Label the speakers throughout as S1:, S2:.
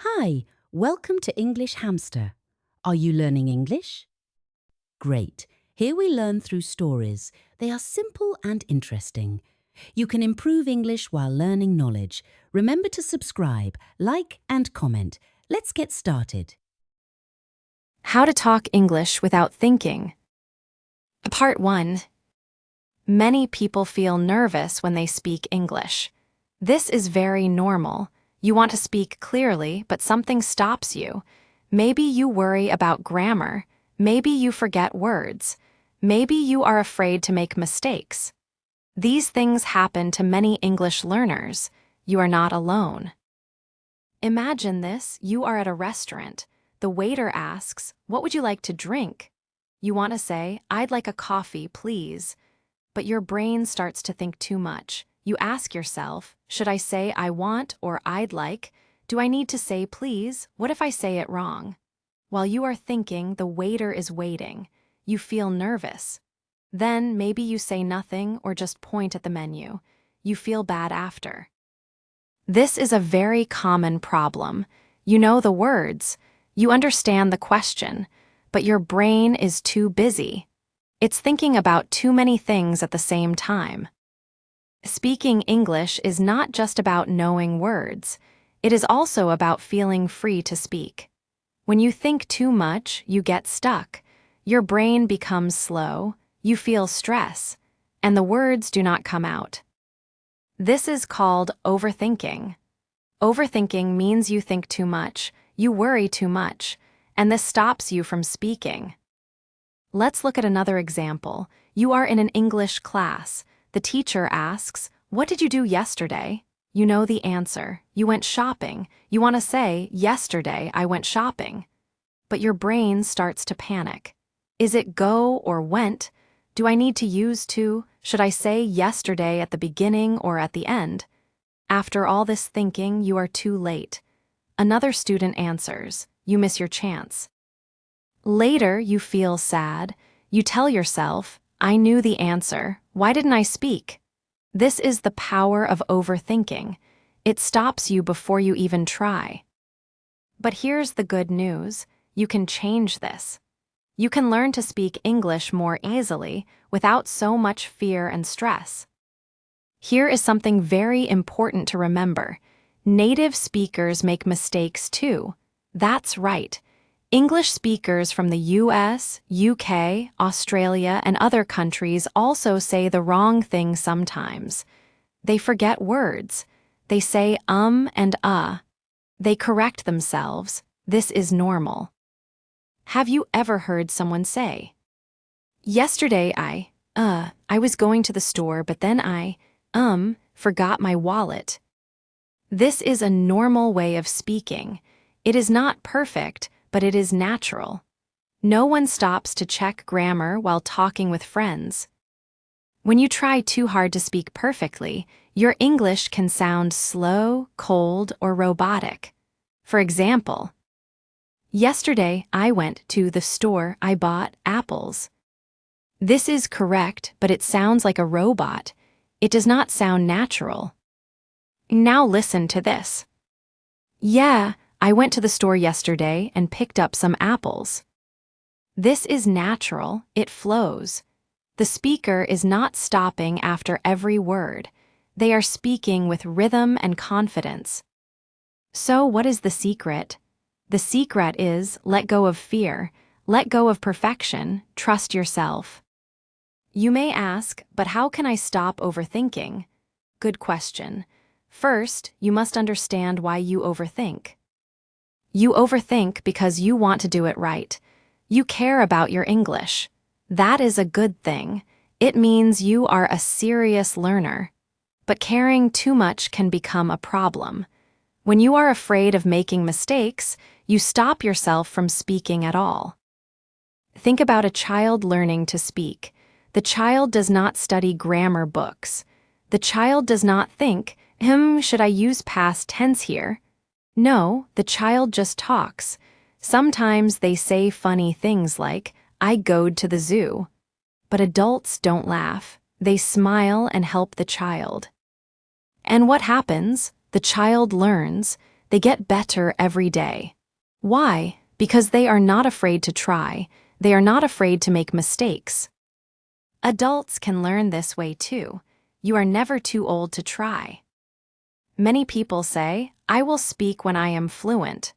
S1: Hi, welcome to English Hamster. Are you learning English? Great. Here we learn through stories. They are simple and interesting. You can improve English while learning knowledge. Remember to subscribe, like and comment. Let's get started.
S2: How to talk English without thinking. Part 1. Many people feel nervous when they speak English. This is very normal. You want to speak clearly, but something stops you. Maybe you worry about grammar. Maybe you forget words. Maybe you are afraid to make mistakes. These things happen to many English learners. You are not alone. Imagine this: you are at a restaurant. The waiter asks, "What would you like to drink?" You want to say, "I'd like a coffee, please." But your brain starts to think too much. You ask yourself, should I say "I want" or "I'd like"? Do I need to say "please"? What if I say it wrong? While you are thinking, the waiter is waiting. You feel nervous. Then maybe you say nothing or just point at the menu. You feel bad after. This is a very common problem. You know the words. You understand the question, but your brain is too busy. It's thinking about too many things at the same time. Speaking English is not just about knowing words. It is also about feeling free to speak. When you think too much, you get stuck. Your brain becomes slow, you feel stress, and the words do not come out. This is called overthinking. Overthinking means you think too much, you worry too much, and this stops you from speaking. Let's look at another example. You are in an English class. The teacher asks, "What did you do yesterday?" You know the answer. You went shopping. You want to say, "Yesterday I went shopping." But your brain starts to panic. Is it go or went? Do I need to use to? Should I say yesterday at the beginning or at the end? After all this thinking, you are too late. Another student answers. You miss your chance. Later, you feel sad. You tell yourself, "I knew the answer. Why didn't I speak?" This is the power of overthinking. It stops you before you even try. But here's the good news. You can change this. You can learn to speak English more easily without so much fear and stress. Here is something very important to remember. Native speakers make mistakes too. That's right. English speakers from the US, UK, Australia, and other countries also say the wrong thing sometimes. They forget words. They say and They correct themselves. This is normal. Have you ever heard someone say, "Yesterday I was going to the store, but then I forgot my wallet"? This is a normal way of speaking. It is not perfect, but it is natural. No one stops to check grammar while talking with friends. When you try too hard to speak perfectly, your English can sound slow, cold, or robotic. For example, "Yesterday I went to the store, I bought apples." This is correct, but it sounds like a robot. It does not sound natural. Now listen to this. "Yeah, I went to the store yesterday and picked up some apples." This is natural, it flows. The speaker is not stopping after every word. They are speaking with rhythm and confidence. So what is the secret? The secret is let go of fear, let go of perfection, trust yourself. You may ask, but how can I stop overthinking? Good question. First, you must understand why you overthink. You overthink because you want to do it right. You care about your English. That is a good thing. It means you are a serious learner. But caring too much can become a problem. When you are afraid of making mistakes, you stop yourself from speaking at all. Think about a child learning to speak. The child does not study grammar books. The child does not think, should I use past tense here? No, the child just talks. Sometimes they say funny things like, "I goed to the zoo." But adults don't laugh. They smile and help the child. And what happens? The child learns. They get better every day. Why? Because they are not afraid to try. They are not afraid to make mistakes. Adults can learn this way too. You are never too old to try. Many people say, "I will speak when I am fluent."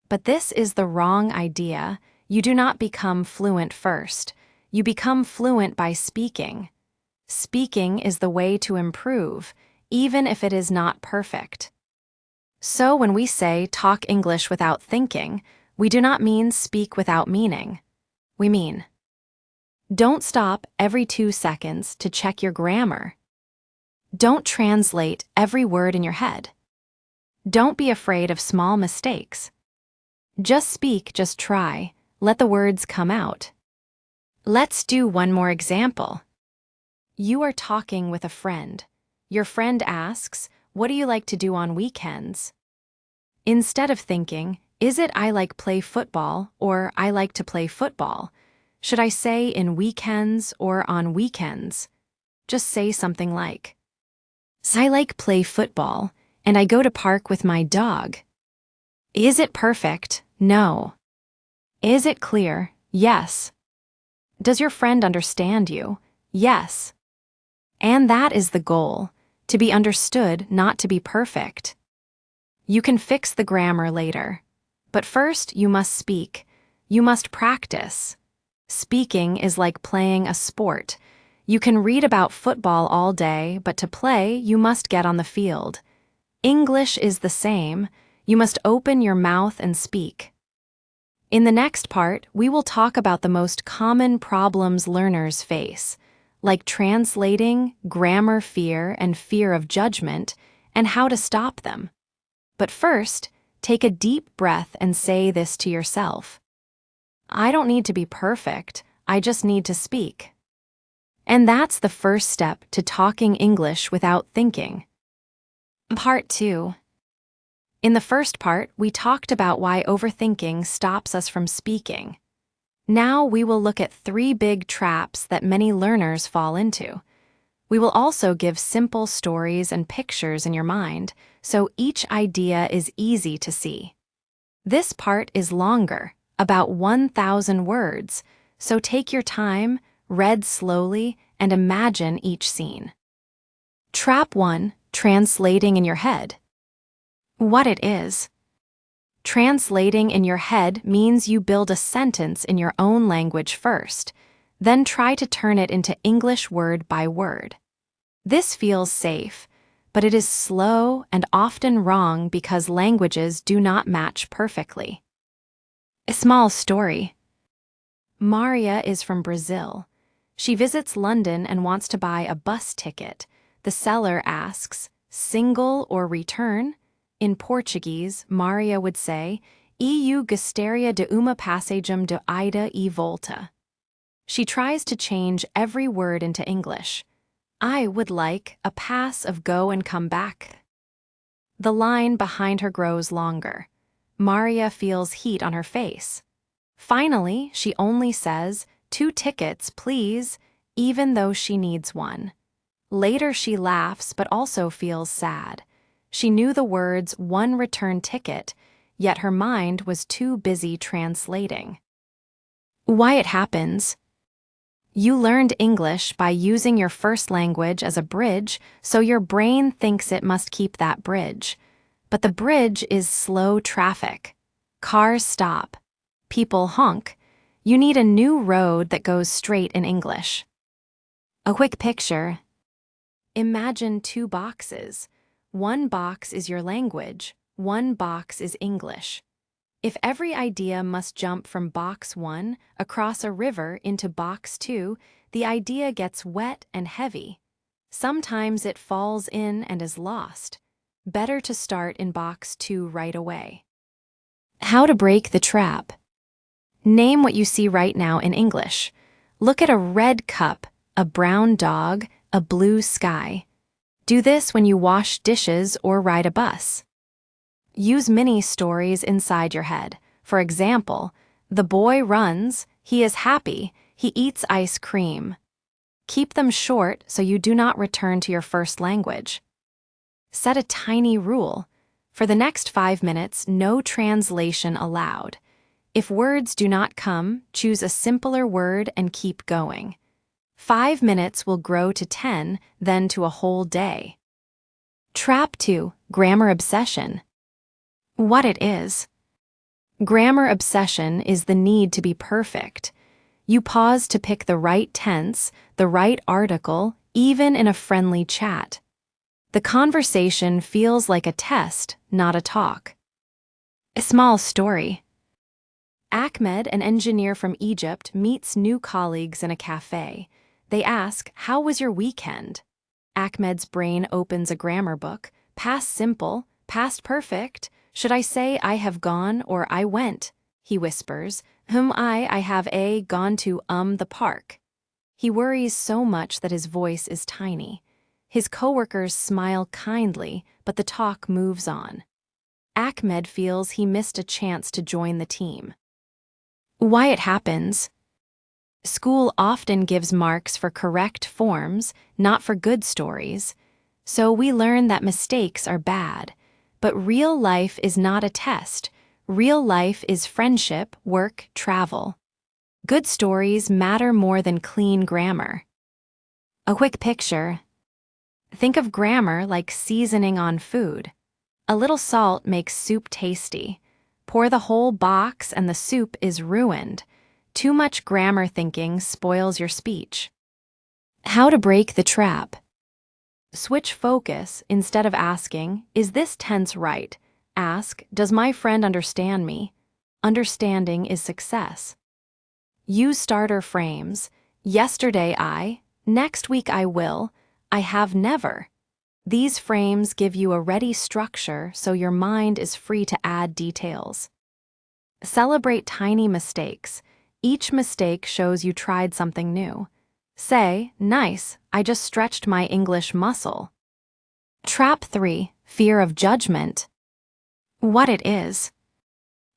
S2: But this is the wrong idea. You do not become fluent first. You become fluent by speaking. Speaking is the way to improve, even if it is not perfect. So when we say talk English without thinking, we do not mean speak without meaning. We mean, don't stop every 2 seconds to check your grammar. Don't translate every word in your head. Don't be afraid of small mistakes. Just speak, just try. Let the words come out. Let's do one more example. You are talking with a friend. Your friend asks, "What do you like to do on weekends?" Instead of thinking, "Is it I like play football" or "I like to play football," should I say in weekends or on weekends? Just say something like, "I like play football, and I go to park with my dog." Is it perfect? No. Is it clear? Yes. Does your friend understand you? Yes. And that is the goal, to be understood, not to be perfect. You can fix the grammar later. But first, you must speak. You must practice. Speaking is like playing a sport. You can read about football all day, but to play, you must get on the field. English is the same. You must open your mouth and speak. In the next part, we will talk about the most common problems learners face, like translating, grammar fear, and fear of judgment, and how to stop them. But first, take a deep breath and say this to yourself. I don't need to be perfect, I just need to speak. And that's the first step to talking English without thinking. Part 2. In the first part, we talked about why overthinking stops us from speaking. Now we will look at 3 big traps that many learners fall into. We will also give simple stories and pictures in your mind, so each idea is easy to see. This part is longer, about 1,000 words, so take your time, read slowly, and imagine each scene. Trap 1. Translating in your head. What it is. Translating in your head means you build a sentence in your own language first, then try to turn it into English word by word. This feels safe, but it is slow and often wrong because languages do not match perfectly. A small story. Maria is from Brazil. She visits London and wants to buy a bus ticket. The seller asks, "Single or return?" In Portuguese, Maria would say, "Eu gostaria de uma passagem de ida e volta." She tries to change every word into English. I would like a pass of go and come back. The line behind her grows longer. Maria feels heat on her face. Finally, she only says, "2 tickets, please," even though she needs one. Later she laughs but also feels sad. She knew the words "one return ticket," yet her mind was too busy translating. Why it happens? You learned English by using your first language as a bridge, so your brain thinks it must keep that bridge. But the bridge is slow traffic. Cars stop. People honk. You need a new road that goes straight in English. A quick picture. Imagine 2 boxes. One box is your language, one box is English. If every idea must jump from box 1 across a river into box 2, the idea gets wet and heavy. Sometimes it falls in and is lost. Better to start in box 2 right away. How to break the trap. Name what you see right now in English. Look at a red cup, a brown dog, a blue sky. Do this when you wash dishes or ride a bus. Use mini stories inside your head. For example, the boy runs, he is happy, he eats ice cream. Keep them short so you do not return to your first language. Set a tiny rule. For the next 5 minutes, no translation allowed. If words do not come, choose a simpler word and keep going. 5 minutes will grow to 10, then to a whole day. Trap 2. Grammar obsession. What it is. Grammar obsession is the need to be perfect. You pause to pick the right tense, the right article, even in a friendly chat. The conversation feels like a test, not a talk. A small story. Ahmed, an engineer from Egypt, meets new colleagues in a cafe. They ask, "How was your weekend?" Ahmed's brain opens a grammar book. Past simple, past perfect. Should I say I have gone or I went? He whispers. I have gone to the park. He worries so much that his voice is tiny. His coworkers smile kindly, but the talk moves on. Ahmed feels he missed a chance to join the team. Why it happens. School often gives marks for correct forms, not for good stories. So we learn that mistakes are bad. But real life is not a test. Real life is friendship, work, travel. Good stories matter more than clean grammar. A quick picture. Think of grammar like seasoning on food. A little salt makes soup tasty. Pour the whole box and the soup is ruined. Too much grammar thinking spoils your speech. How to break the trap. Switch focus. Instead of asking, "Is this tense right?" Ask, "Does my friend understand me?" Understanding is success. Use starter frames. Yesterday I, next week I will, I have never. These frames give you a ready structure so your mind is free to add details. Celebrate tiny mistakes. Each mistake shows you tried something new. Say, "Nice, I just stretched my English muscle." Trap 3. Fear of judgment. What it is.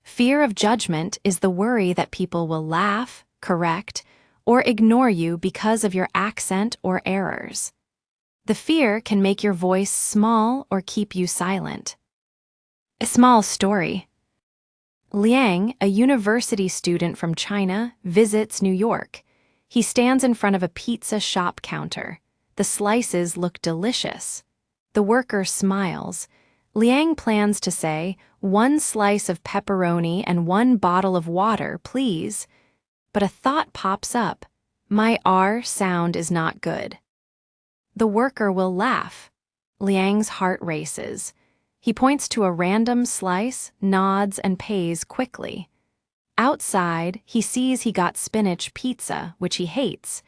S2: Fear of judgment is the worry that people will laugh, correct, or ignore you because of your accent or errors. The fear can make your voice small or keep you silent. A small story. Liang, a university student from China, visits New York. He stands in front of a pizza shop counter. The slices look delicious. The worker smiles. Liang plans to say, "1 slice of pepperoni and 1 bottle of water, please." But a thought pops up. My R sound is not good. The worker will laugh. Liang's heart races. He points to a random slice, nods, and pays quickly. Outside, he sees he got spinach pizza, which he hates.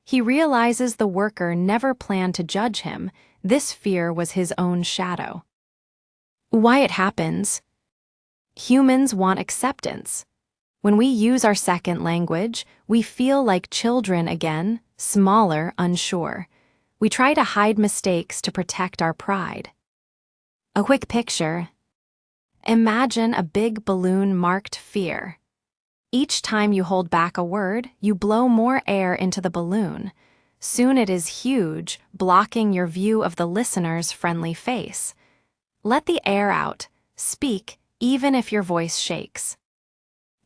S2: He realizes the worker never planned to judge him. This fear was his own shadow. Why it happens. Humans want acceptance. When we use our second language, we feel like children again, smaller, unsure. We try to hide mistakes to protect our pride. A quick picture. Imagine a big balloon marked fear. Each time you hold back a word, you blow more air into the balloon. Soon it is huge, blocking your view of the listener's friendly face. Let the air out. Speak, even if your voice shakes.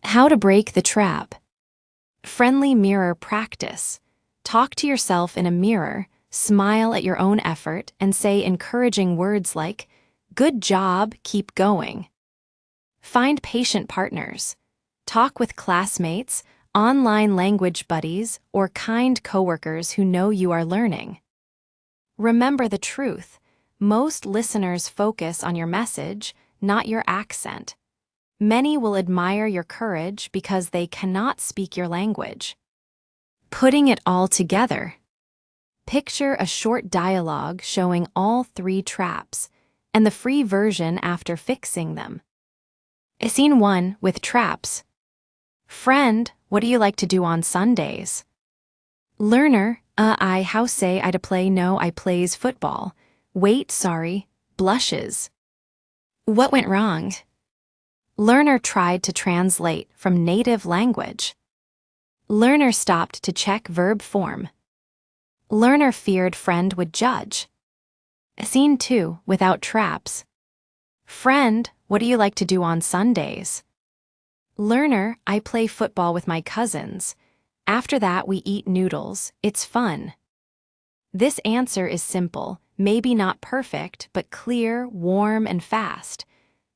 S2: How to break the trap. Friendly mirror practice. Talk to yourself in a mirror, smile at your own effort, and say encouraging words like, "Good job, keep going." Find patient partners. Talk with classmates, online language buddies, or kind coworkers who know you are learning. Remember the truth. Most listeners focus on your message, not your accent. Many will admire your courage because they cannot speak your language. Putting it all together. Picture a short dialogue showing all 3 traps, and the free version after fixing them. Scene 1 with traps. Friend, what do you like to do on Sundays? Learner, I how say I to play no I plays football. Wait, sorry, blushes. What went wrong? Learner tried to translate from native language. Learner stopped to check verb form. Learner feared friend would judge. Scene 2 without traps. Friend, what do you like to do on Sundays? Learner, I play football with my cousins. After that, we eat noodles. It's fun. This answer is simple, maybe not perfect, but clear, warm, and fast.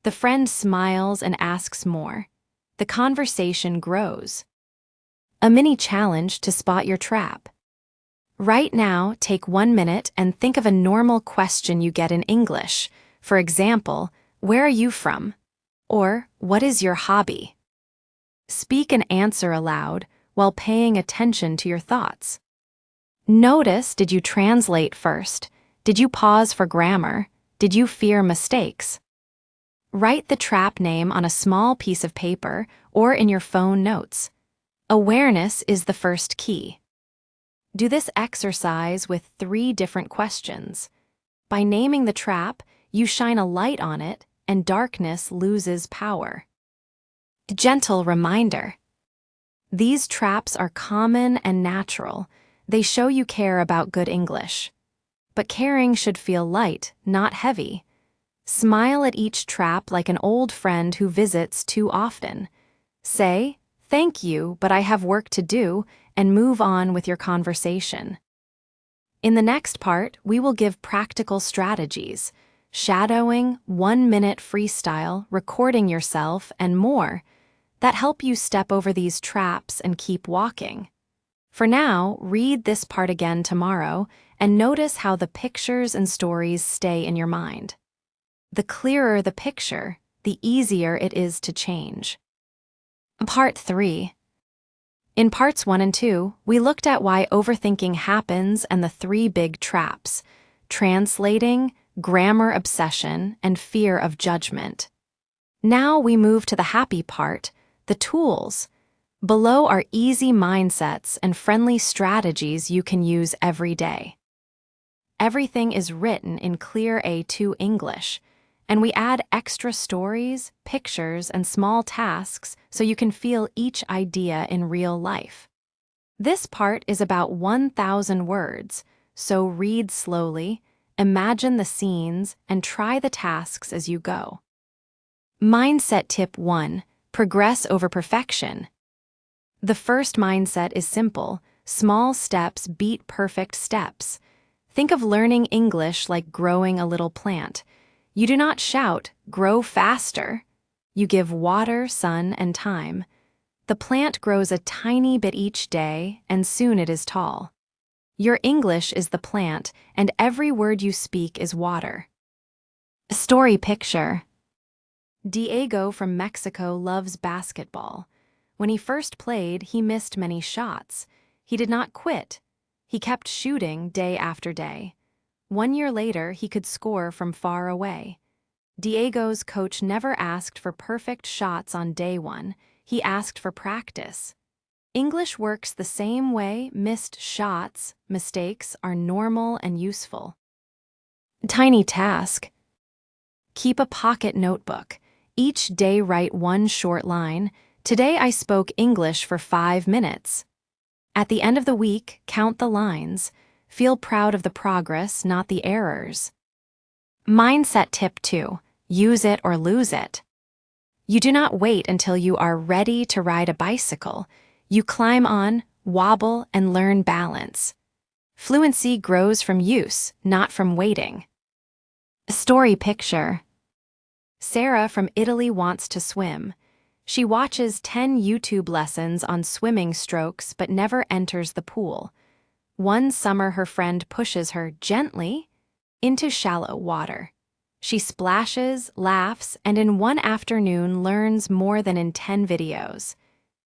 S2: The friend smiles and asks more. The conversation grows. A mini challenge to spot your trap. Right now, take 1 minute and think of a normal question you get in English. For example, where are you from? Or, what is your hobby? Speak and answer aloud while paying attention to your thoughts. Notice, did you translate first? Did you pause for grammar? Did you fear mistakes? Write the trap name on a small piece of paper or in your phone notes. Awareness is the first key. Do this exercise with 3 different questions. By naming the trap, you shine a light on it and darkness loses power. Gentle reminder. These traps are common and natural. They show you care about good English. But caring should feel light, not heavy. Smile at each trap like an old friend who visits too often. Say, "Thank you, but I have work to do," and move on with your conversation. In the next part, we will give practical strategies, shadowing, 1-minute freestyle, recording yourself, and more, that help you step over these traps and keep walking. For now, read this part again tomorrow and notice how the pictures and stories stay in your mind. The clearer the picture, the easier it is to change. Part 3. In parts 1 and 2, we looked at why overthinking happens and the 3 big traps: translating, grammar obsession, and fear of judgment. Now we move to the happy part, the tools. Below are easy mindsets and friendly strategies you can use every day. Everything is written in clear A2 English, and we add extra stories, pictures, and small tasks so you can feel each idea in real life. This part is about 1,000 words, so read slowly, imagine the scenes, and try the tasks as you go. Mindset Tip 1: Progress over perfection. The first mindset is simple: small steps beat perfect steps. Think of learning English like growing a little plant. You do not shout, "Grow faster." You give water, sun, and time. The plant grows a tiny bit each day, and soon it is tall. Your English is the plant, and every word you speak is water. Story picture. Diego from Mexico loves basketball. When he first played, he missed many shots. He did not quit. He kept shooting day after day. 1 year later, he could score from far away. Diego's coach never asked for perfect shots on day 1. He asked for practice. English works the same way. Missed shots, mistakes, are normal and useful. Tiny task. Keep a pocket notebook. Each day write 1 short line. Today I spoke English for 5 minutes. At the end of the week, count the lines. Feel proud of the progress, not the errors. Mindset Tip 2: Use it or lose it. You do not wait until you are ready to ride a bicycle. You climb on, wobble, and learn balance. Fluency grows from use, not from waiting. Story picture. Sarah from Italy wants to swim. She watches 10 YouTube lessons on swimming strokes but never enters the pool. One summer, her friend pushes her gently into shallow water. She splashes, laughs, and in 1 afternoon learns more than in 10 videos.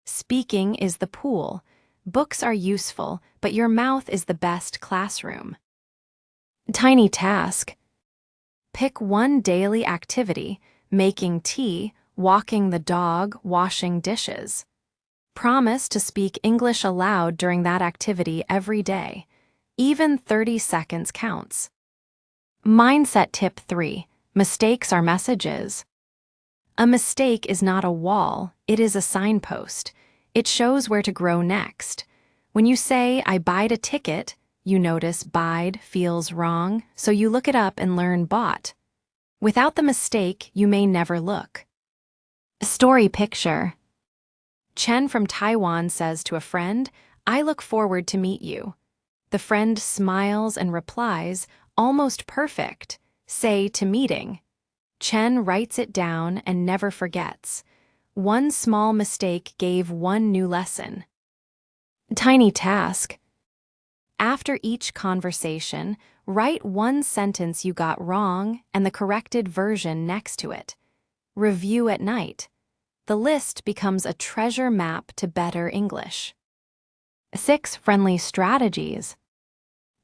S2: Speaking is the pool. Books are useful, but your mouth is the best classroom. Tiny task. Pick 1 daily activity: making tea, walking the dog, washing dishes. Promise to speak English aloud during that activity every day. Even 30 seconds counts. Mindset Tip 3: Mistakes are messages. A mistake is not a wall, it is a signpost. It shows where to grow next. When you say, "I buyed a ticket," you notice "buyed" feels wrong, so you look it up and learn "bought." Without the mistake, you may never look. Story picture. Chen from Taiwan says to a friend, "I look forward to meet you." The friend smiles and replies, "Almost perfect. Say to meeting." Chen writes it down and never forgets. One small mistake gave one new lesson. Tiny task. After each conversation, write one sentence you got wrong and the corrected version next to it. Review at night. The list becomes a treasure map to better English. 6 friendly strategies.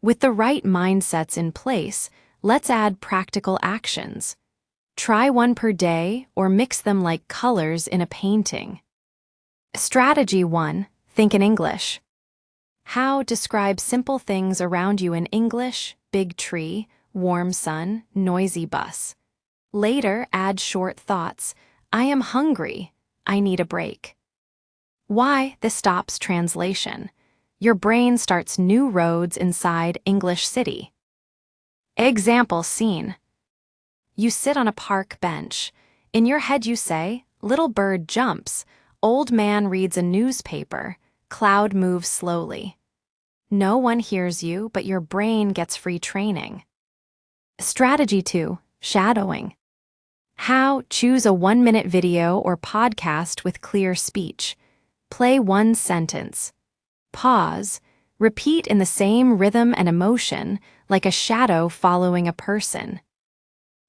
S2: With the right mindsets in place, let's add practical actions. Try one per day or mix them like colors in a painting. Strategy 1. Think in English. How describe simple things around you in English: big tree, warm sun, noisy bus. Later, add short thoughts. I am hungry. I need a break. Why? This stops translation. Your brain starts new roads inside English City. Example scene. You sit on a park bench. In your head you say, "Little bird jumps. Old man reads a newspaper. Cloud moves slowly." No one hears you, but your brain gets free training. Strategy 2. Shadowing. How? Choose a 1-minute video or podcast with clear speech. Play one sentence. Pause. Repeat in the same rhythm and emotion, like a shadow following a person.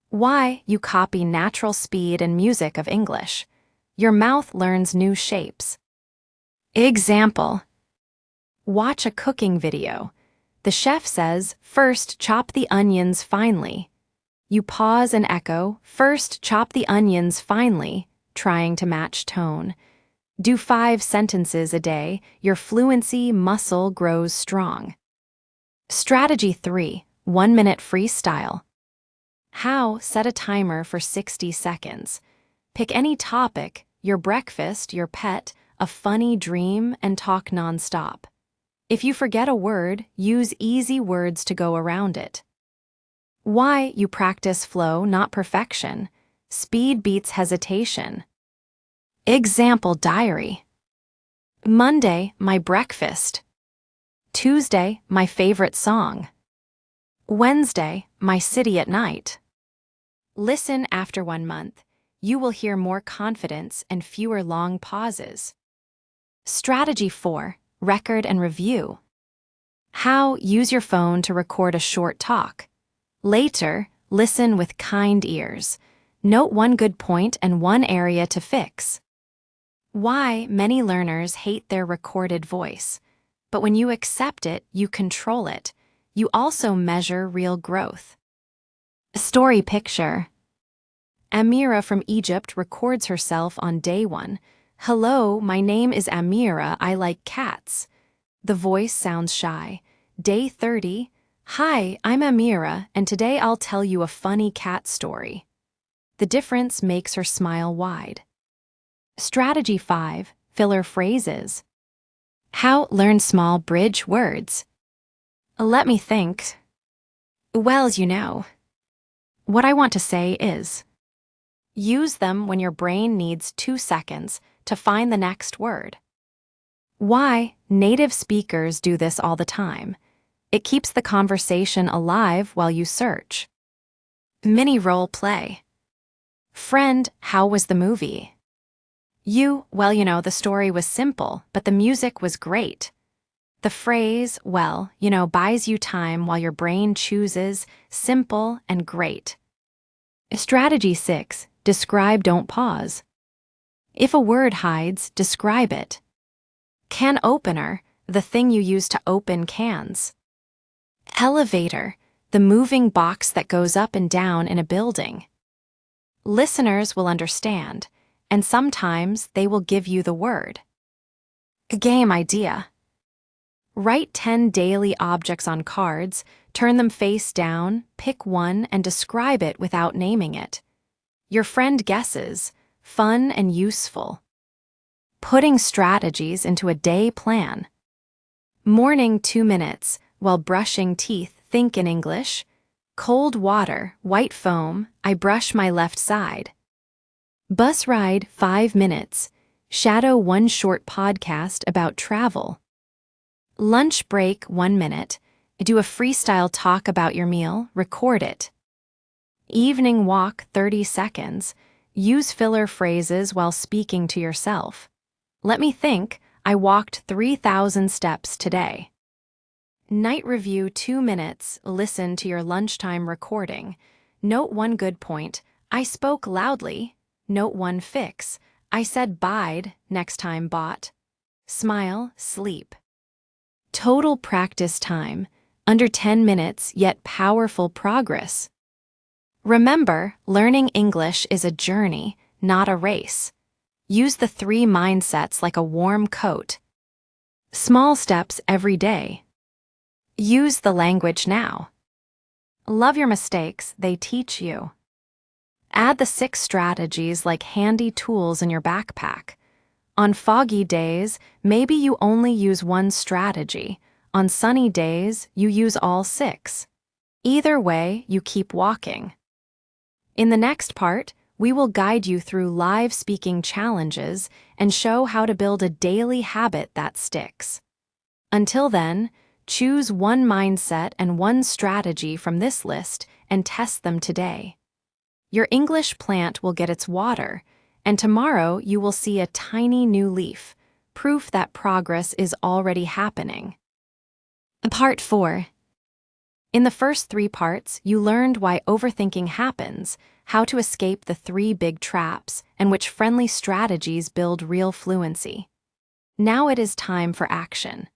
S2: Why? You copy natural speed and music of English. Your mouth learns new shapes. Example. Watch a cooking video. The chef says, "First, chop the onions finely." You pause and echo, "First, chop the onions finely," trying to match tone. Do 5 sentences a day. Your fluency muscle grows strong. Strategy 3. 1-minute freestyle. How? Set a timer for 60 seconds. Pick any topic, your breakfast, your pet, a funny dream, and talk nonstop. If you forget a word, use easy words to go around it. Why? You practice flow, not perfection. Speed beats hesitation. Example diary. Monday, my breakfast. Tuesday, my favorite song. Wednesday, my city at night. Listen after 1 month. You will hear more confidence and fewer long pauses. Strategy 4. Record and review. How? Use your phone to record a short talk. Later, listen with kind ears. Note one good point and one area to fix. Why? Many learners hate their recorded voice. But when you accept it, you control it. You also measure real growth. Story picture. Amira from Egypt records herself on day 1. "Hello, my name is Amira. I like cats." The voice sounds shy. Day 30. "Hi, I'm Amira, and today I'll tell you a funny cat story." The difference makes her smile wide. Strategy 5. Filler phrases. How? Learn small bridge words. Let me think. Well, you know. What I want to say is. Use them when your brain needs 2 seconds to find the next word. Why? Native speakers do this all the time. It keeps the conversation alive while you search. Mini role play. Friend, how was the movie? You, well, the story was simple, but the music was great. The phrase, well, buys you time while your brain chooses simple and great. Strategy 6. Describe, don't pause. If a word hides, describe it. Can opener, the thing you use to open cans. Elevator, the moving box that goes up and down in a building. Listeners will understand, and sometimes they will give you the word. A game idea. Write 10 daily objects on cards, turn them face down, pick one, and describe it without naming it. Your friend guesses, fun and useful. Putting strategies into a day plan. Morning 2 minutes, while brushing teeth, think in English. Cold water, white foam, I brush my left side. Bus ride, 5 minutes. Shadow one short podcast about travel. Lunch break, 1 minute. Do a freestyle talk about your meal, record it. Evening walk, 30 seconds. Use filler phrases while speaking to yourself. Let me think, I walked 3,000 steps today. Night review, 2 minutes. Listen to your lunchtime recording. Note one good point, I spoke loudly. Note one fix, I said bide, next time bought. Smile, sleep. Total practice time, under 10 minutes, yet powerful progress. Remember, learning English is a journey, not a race. Use the 3 mindsets like a warm coat. Small steps every day. Use the language now. Love your mistakes, they teach you. Add the 6 strategies like handy tools in your backpack. On foggy days, maybe you only use one strategy. On sunny days, you use all 6. Either way, you keep walking. In the next part, we will guide you through live speaking challenges and show how to build a daily habit that sticks. Until then, choose one mindset and one strategy from this list and test them today. Your English plant will get its water, and tomorrow you will see a tiny new leaf, proof that progress is already happening. Part 4. In the first 3 parts, you learned why overthinking happens, how to escape the 3 big traps, and which friendly strategies build real fluency. Now it is time for action.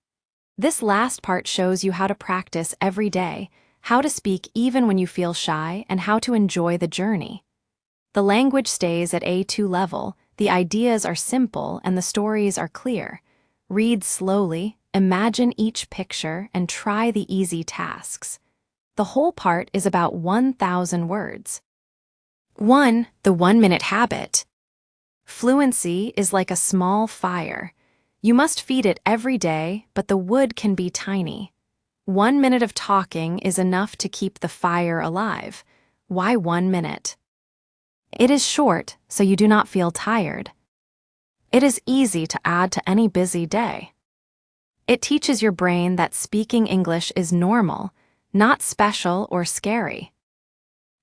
S2: This last part shows you how to practice every day, how to speak even when you feel shy, and how to enjoy the journey. The language stays at A2 level, the ideas are simple, and the stories are clear. Read slowly, imagine each picture, and try the easy tasks. The whole part is about 1,000 words. 1. The 1-minute habit. Fluency is like a small fire. You must feed it every day, but the wood can be tiny. 1 minute of talking is enough to keep the fire alive. Why 1 minute? It is short, so you do not feel tired. It is easy to add to any busy day. It teaches your brain that speaking English is normal, not special or scary.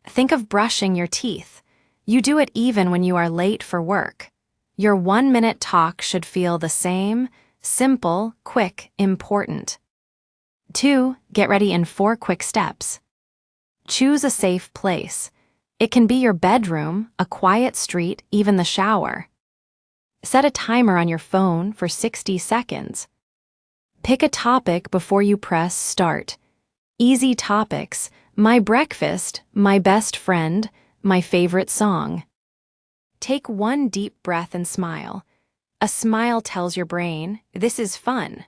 S2: Think of brushing your teeth. You do it even when you are late for work. Your 1-minute talk should feel the same, simple, quick, important. 2. Get ready in 4 quick steps. Choose a safe place. It can be your bedroom, a quiet street, even the shower. Set a timer on your phone for 60 seconds. Pick a topic before you press start. Easy topics: my breakfast, my best friend, my favorite song. Take 1 deep breath and smile. A smile tells your brain, this is fun.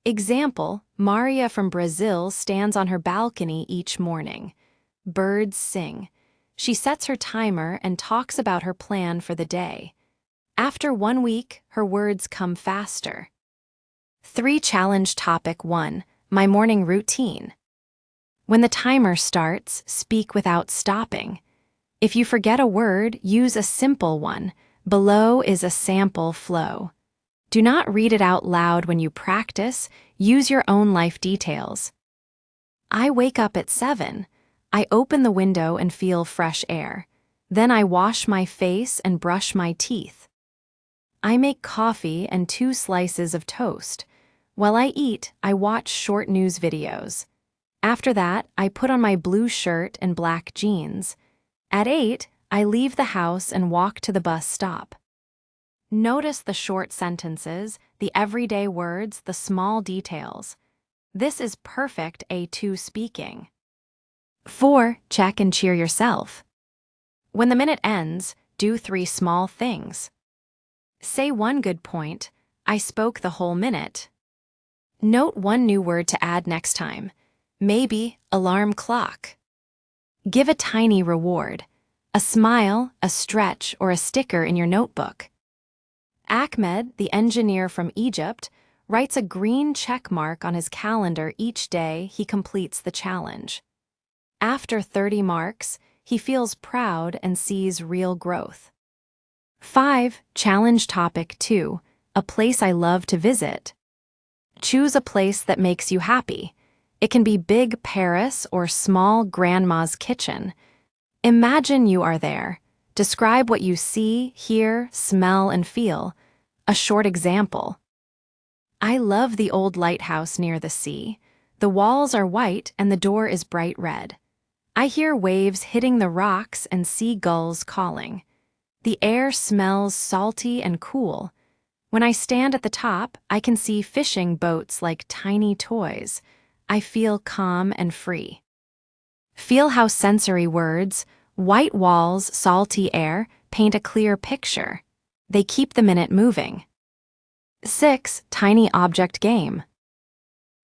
S2: Example, Maria from Brazil stands on her balcony each morning. Birds sing. She sets her timer and talks about her plan for the day. After 1 week, her words come faster. 3. Challenge topic 1, my morning routine. When the timer starts, speak without stopping. If you forget a word, use a simple one. Below is a sample flow. Do not read it out loud when you practice. Use your own life details. I wake up at 7. I open the window and feel fresh air. Then I wash my face and brush my teeth. I make coffee and 2 slices of toast. While I eat, I watch short news videos. After that, I put on my blue shirt and black jeans. At 8, I leave the house and walk to the bus stop. Notice the short sentences, the everyday words, the small details. This is perfect A2 speaking. 4. Check and cheer yourself. When the minute ends, do 3 small things. Say 1 good point. I spoke the whole minute. Note 1 new word to add next time. Maybe alarm clock. Give a tiny reward. A smile, a stretch, or a sticker in your notebook. Ahmed, the engineer from Egypt, writes a green check mark on his calendar each day he completes the challenge. After 30 marks, he feels proud and sees real growth. 5. Challenge topic 2. A place I love to visit. Choose a place that makes you happy. It can be big Paris or small grandma's kitchen. Imagine you are there. Describe what you see, hear, smell, and feel. A short example. I love the old lighthouse near the sea. The walls are white and the door is bright red. I hear waves hitting the rocks and see gulls calling. The air smells salty and cool. When I stand at the top, I can see fishing boats like tiny toys. I feel calm and free. Feel how sensory words, white walls, salty air, paint a clear picture. They keep the minute moving. 6. Tiny object game.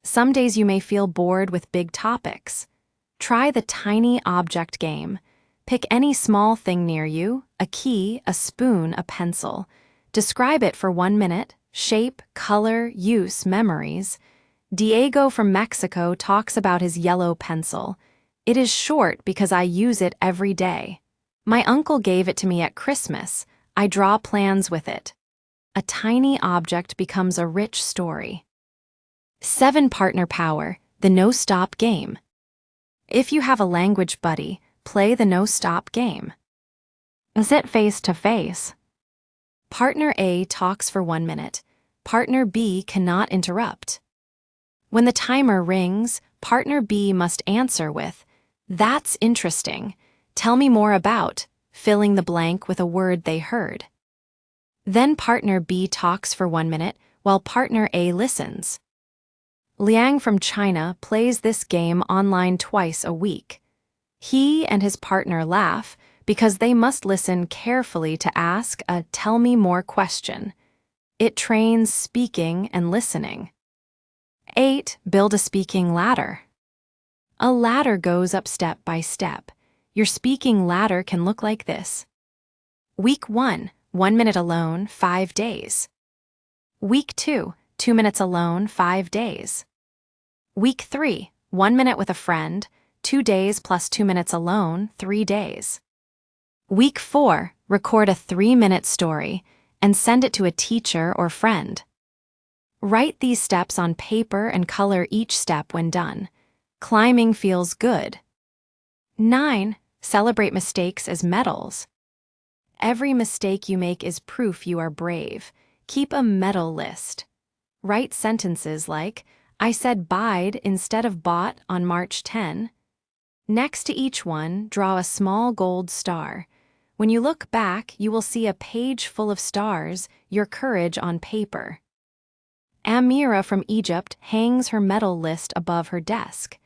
S2: Some days you may feel bored with big topics. Try the tiny object game. Pick any small thing near you, a key, a spoon, a pencil. Describe it for 1 minute, shape, color, use, memories. Diego from Mexico talks about his yellow pencil. It is short because I use it every day. My uncle gave it to me at Christmas. I draw plans with it. A tiny object becomes a rich story. 7. Partner power, the no-stop game. If you have a language buddy, play the no-stop game. Sit face to face. Partner A talks for 1 minute. Partner B cannot interrupt. When the timer rings, partner B must answer with, "That's interesting. Tell me more about," filling the blank with a word they heard. Then partner B talks for 1 minute while partner A listens. Liang from China plays this game online twice a week. He and his partner laugh because they must listen carefully to ask a "tell me more" question. It trains speaking and listening. 8. Build a speaking ladder. A ladder goes up step by step. Your speaking ladder can look like this. Week 1, 1 minute alone, 5 days. Week 2, 2 minutes alone, 5 days. Week 3, 1 minute with a friend, 2 days plus 2 minutes alone, 3 days. Week 4, record a 3-minute story and send it to a teacher or friend. Write these steps on paper and color each step when done. Climbing feels good. 9. Celebrate mistakes as medals. Every mistake you make is proof you are brave. Keep a medal list. Write sentences like, "I said bide instead of bought on March 10. Next to each one, draw a small gold star. When you look back, you will see a page full of stars, your courage on paper. Amira from Egypt hangs her medal list above her desk.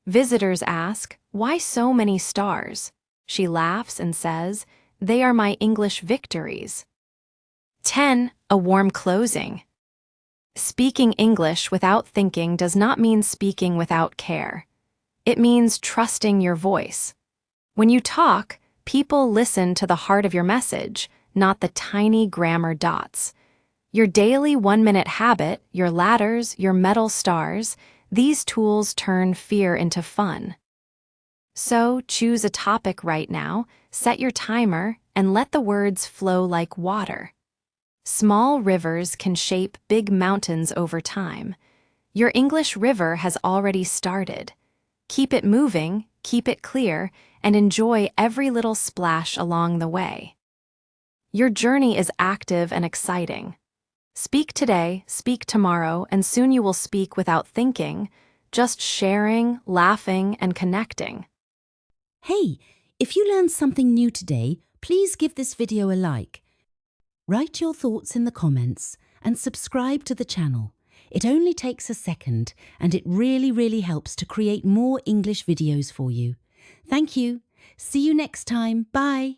S2: Visitors ask, "Why so many stars?" She laughs and says, "They are my English victories." 10. A warm closing. Speaking English without thinking does not mean speaking without care. It means trusting your voice. When you talk, people listen to the heart of your message, not the tiny grammar dots. Your daily 1-minute habit, your ladders, your medal stars, these tools turn fear into fun. So choose a topic right now, set your timer, and let the words flow like water. Small rivers can shape big mountains over time. Your English river has already started. Keep it moving, keep it clear, and enjoy every little splash along the way. Your journey is active and exciting. Speak today, speak tomorrow, and soon you will speak without thinking, just sharing, laughing, and connecting.
S1: Hey, if you learned something new today, please give this video a like. Write your thoughts in the comments and subscribe to the channel. It only takes a second and it really helps to create more English videos for you. Thank you. See you next time. Bye.